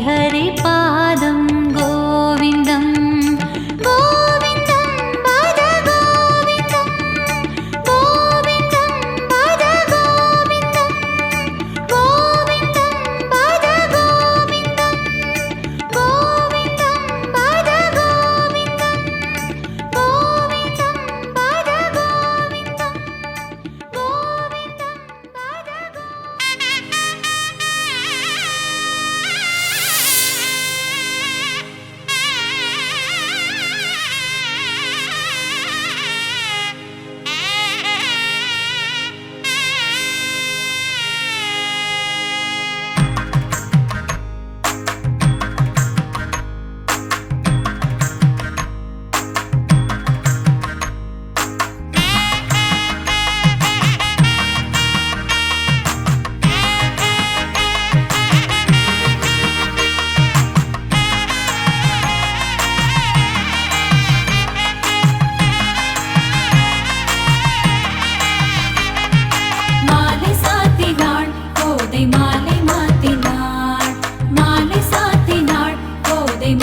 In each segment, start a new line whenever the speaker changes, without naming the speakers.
हरिपादं गोविन्दम्।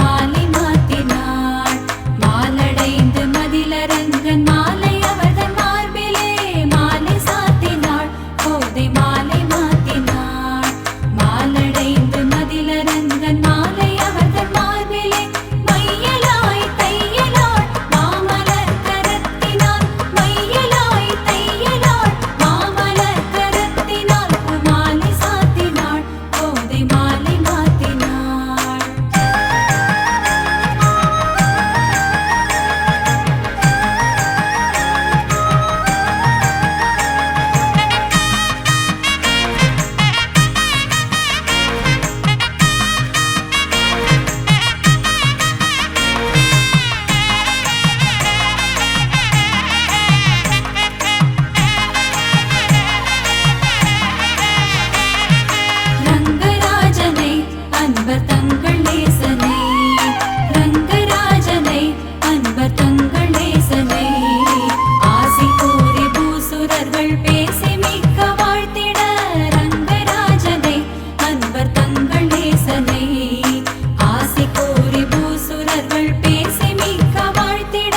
மாலை மாத்தினாள். மாலடைந்து மதிலரங்கன் மாலை அவர்தன் மார்பிலே மாலை சாத்தினாள். கோதை மாலை மாத்தினாள். மாலடைந்து மதிலரங்கன் மாலை அவர்தன் மார்பிலே மையலாய் தையலாள் மாமலர் கரத்தினாள். மையலாய் தையலாள் மாமலர் கரத்தினாள். மாலை சாத்தினாள். கோதை மாலை மாத்தினாள். ரங்கராஜனை அன்பர் தங்கள் நேசனை. ரங்கராஜனை அன்பர் தங்கள் நேசனை. ஆசி கூறி பூசுரர்கள் பேசி மிக்க வாழ்த்திட. ரங்கராஜனை அன்பர் தங்கள் நேசனை. ஆசி கூறி பூசுரர்கள் பேசி மிக்க வாழ்த்திட.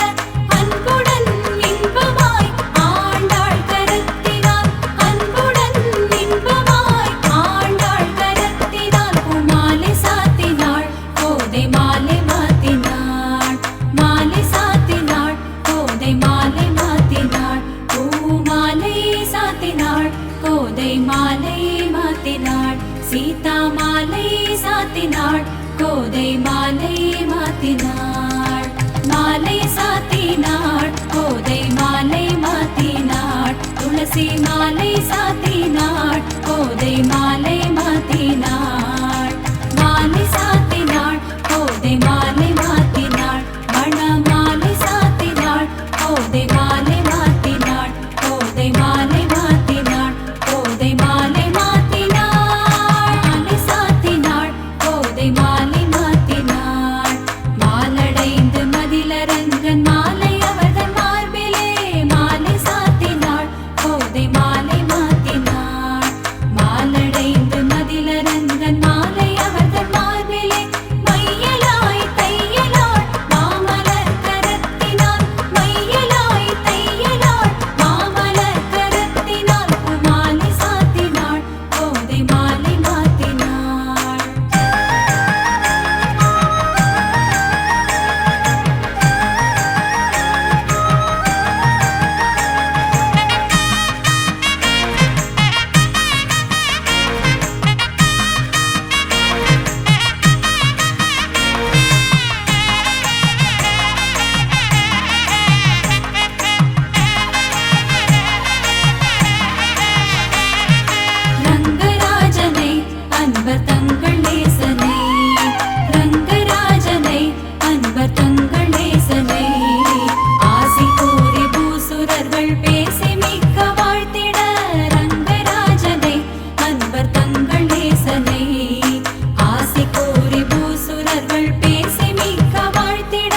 அன்புடன் இன்பமாய் ஆண்டாள் கரத்தினாள். அன்புடன் இன்பமாய் ஆண்டாள் கரத்தினாள். பூமாலை சாத்தினாள். கோதை மாலை மாத்தினாள். மாலை சாத்தினாள். கோதை மாலை மாத்தினாள். பூமாலை சாத்தினாள். கோதை மாலை மாத்தினாள். சீதா மாலை சாத்தினாள். கோதை மாலை மாத்தினாள். மாலை சாத்தினாள். கோதை மாலை மாத்தினாள். துளசி மாலை சாத்தினாள். கோதை மாலை மாத்தினாள். மாலை சாத்தினாள். கோதை மாலை மாத்தினாள். மணமாலை சாத்தினாள். கோதை மாலை மாத்தினாள். கோதை மாலை மாத்தினாள். கோதை மாலை மாத்தினாள். மாலை சாத்தினாள். கோதை மாலை மாத்தினாள். மாலடைந்து மதிலரங்கன் மாலை அவர்தன் மார்பிலே மாலை சாத்தினாள். கோதை மாலை மாத்தினாள். மாலடைந்து மதிலரங்கன் மாலை அவர்தன் மார்பிலே மையலாய் தையலாள் மாமலர் கரத்தினாள். மையலாய் தையலாள் மாமலர் கரத்தினாள். மாலை சாத்தினாள். கோதை மாலை மாத்தினாள். ரங்கராஜனை அன்பர் தங்கள் நேசனை. ரங்கராஜனை அன்பர் தங்கள் நேசனை. ஆசி கூறி பூசுரர்கள் பேசி மிக்க வாழ்த்திட. ரங்கராஜனை அன்பர் தங்கள் நேசனை. ஆசி கூறி பூசுரர்கள் பேசி மிக்க வாழ்த்திட.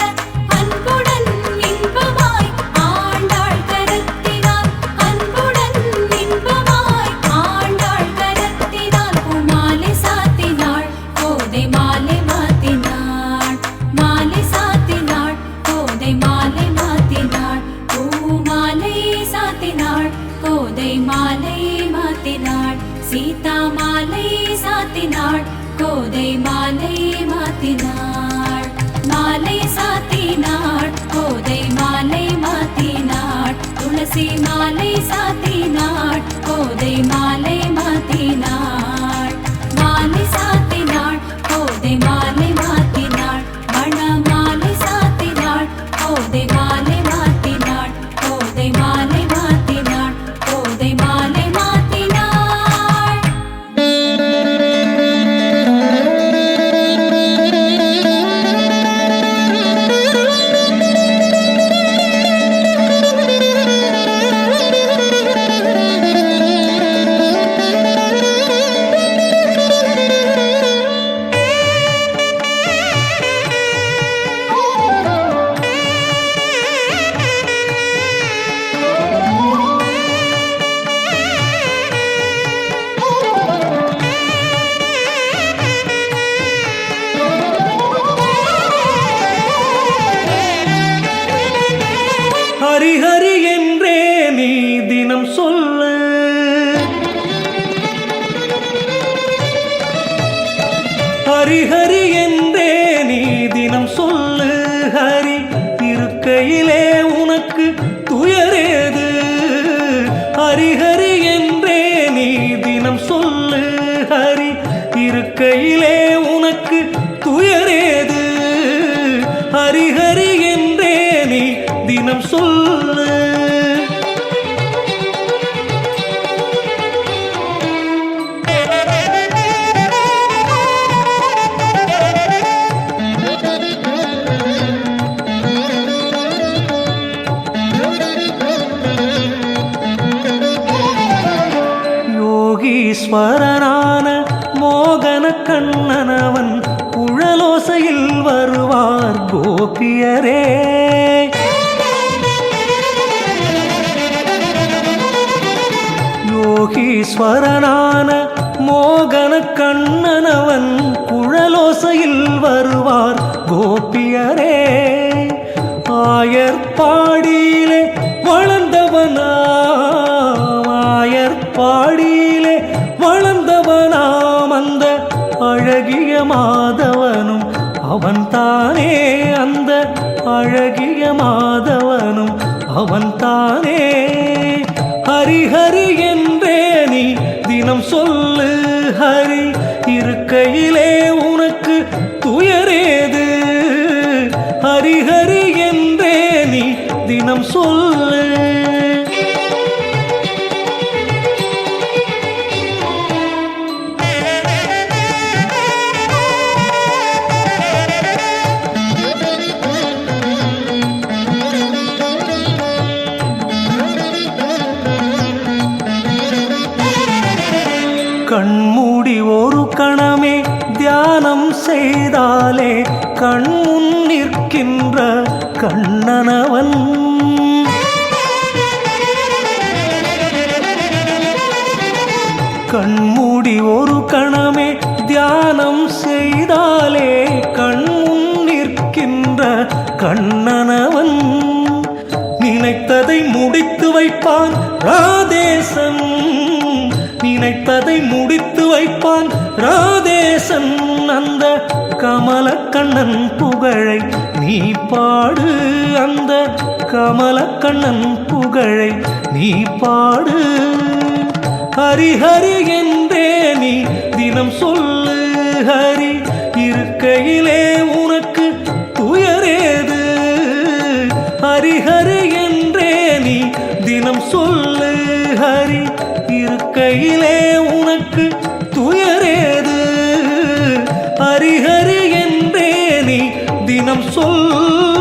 அன்புடன் இன்பமாய் ஆண்டாள் கரத்தினாள். அன்புடன் இன்பமாய் ஆண்டாள் கரத்தினாள். பூமாலை சாத்தினாள். கோதை மாலை மாத்தினாள். மாலை சாத்தினாள். கோதை மாலை மாத்தினாள். பூமாலை சாத்தினாள். கோதை மாலை மாத்தினாள். சீதா மாலை சாத்தினாள். கோதை மாலை மாத்தினாள். மாலை சாத்தினாள். கோதை மாலை மாத்தினாள். துளசி மாலை சாத்தினாள். கோதை மாலை மாத்தினாள். மாலை சாத்தினாள். கோதை மாலை மாத்தினாள். மணமாலை சாத்தினாள். கோதை மாலை மாத்தினாள். கோதை மாலை மாத்தினாள். கோதை மாலை மாத்தினாள்.
தினம் சொல்லு. ஈஸ்வரனான மோகன கண்ணனவன் குழலோசையில் வருவார் கோபியரே. யோகீஸ்வரனான மோகன கண்ணனவன் குழலோசையில் வருவார் கோபியரே. ஆயர்பாடியிலே வளர்ந்தவனா, ஆயர்பாடியிலே வளர்ந்தவனாம் அந்த அழகிய மாதவனும் அவன்தானே. அந்த அழகிய மாதவனும் அவன்தானே. ஹரி ஹரி என்றே நீ தினம் சொல்லு. ஹரி இருக்கையிலே உனக்கு துயரேது. ஹரி ஹரி என்றே நீ தினம் சொல்லு. கண்மூடி ஒரு கணமே தியானம் செய்தாலே கண்முன் நிற்கின்ற கண்ணனவன். கண்மூடி ஒரு கணமே தியானம் செய்தாலே கண்முன் நிற்கின்ற கண்ணனவன். நினைத்ததை முடித்து வைப்பான் ராதேசன். நினைத்ததை முடித்து வைப்பான் ராதேசன். அந்த கமலக்கண்ணன் புகழை நீ பாடு. அந்த கமலக்கண்ணன் புகழை நீ பாடு. ஹரி ஹரி என்றே நீ தினம் சொல்லு. ஹரி இருக்கையிலே உனக்கு துயரேது. ஹரி ஹரி என்றே நீ தினம் சொல்லு. ஹரி இருக்கையிலே உனக்கு துயரேது. ஹரி ஹரி என்றே நீ தினம் சொல்.